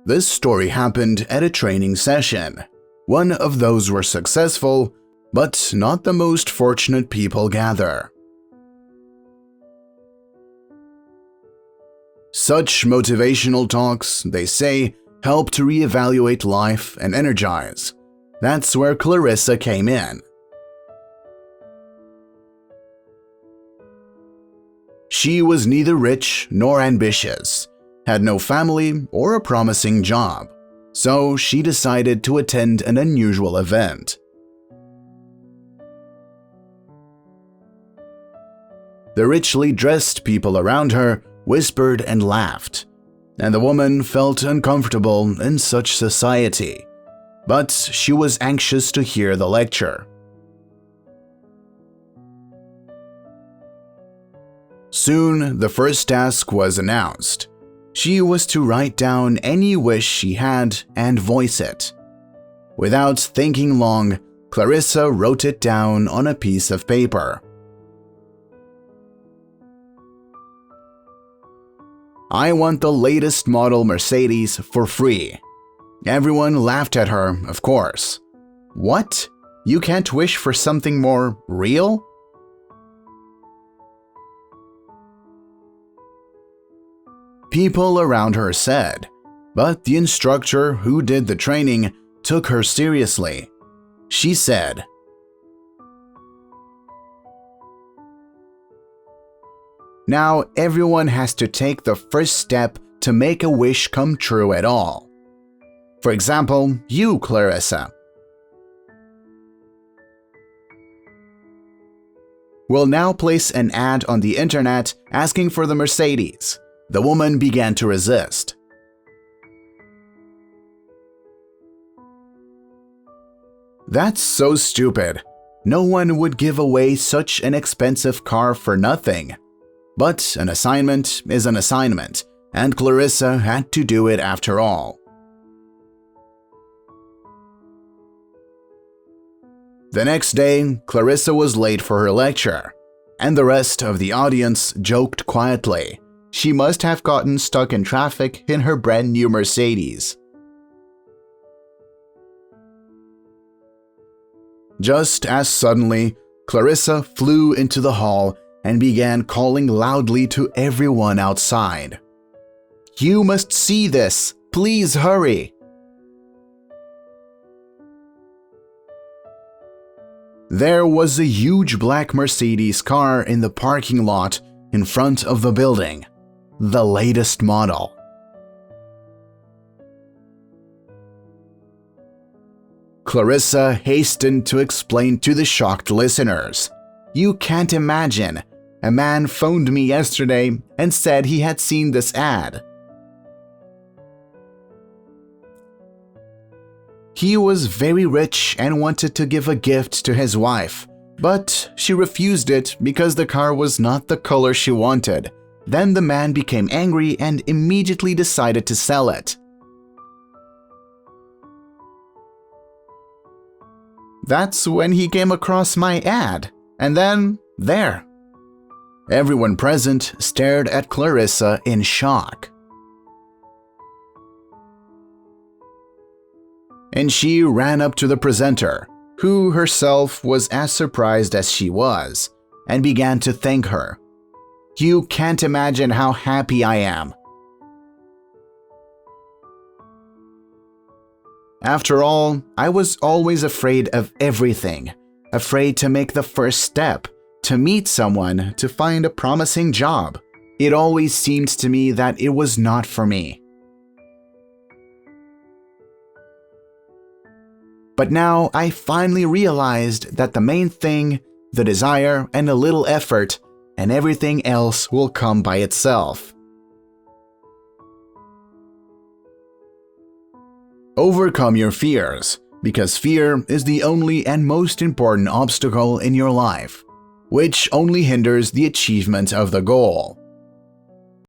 This story happened at a training session. One of those were successful, but not the most fortunate people gather. Such motivational talks, they say, help to reevaluate life and energize. That's where Clarissa came in. She was neither rich nor ambitious, had no family or a promising job, so she decided to attend an unusual event. The richly dressed people around her whispered and laughed, and the woman felt uncomfortable in such society, but she was anxious to hear the lecture. Soon, the first task was announced. She was to write down any wish she had and voice it. Without thinking long, Clarissa wrote it down on a piece of paper. "I want the latest model Mercedes for free." Everyone laughed at her, of course. "What? You can't wish for something more real?" People around her said, but the instructor who did the training took her seriously. She said, "Now everyone has to take the first step to make a wish come true at all. For example, you, Clarissa. We'll now place an ad on the internet asking for the Mercedes." The woman began to resist. "That's so stupid. No one would give away such an expensive car for nothing." But an assignment is an assignment, and Clarissa had to do it after all. The next day, Clarissa was late for her lecture, and the rest of the audience joked quietly. She must have gotten stuck in traffic in her brand new Mercedes. Just as suddenly, Clarissa flew into the hall and began calling loudly to everyone outside. "You must see this! Please hurry!" There was a huge black Mercedes car in the parking lot in front of the building. The latest model. Clarissa hastened to explain to the shocked listeners. "You can't imagine. A man phoned me yesterday and said he had seen this ad. He was very rich and wanted to give a gift to his wife, but she refused it because the car was not the color she wanted. Then the man became angry and immediately decided to sell it. That's when he came across my ad, and then, there." Everyone present stared at Clarissa in shock. And she ran up to the presenter, who herself was as surprised as she was, and began to thank her. "You can't imagine how happy I am." After all, I was always afraid of everything, afraid to make the first step, to meet someone, to find a promising job. It always seemed to me that it was not for me. But now I finally realized that the main thing, the desire and a little effort, and everything else will come by itself. Overcome your fears, because fear is the only and most important obstacle in your life, which only hinders the achievement of the goal.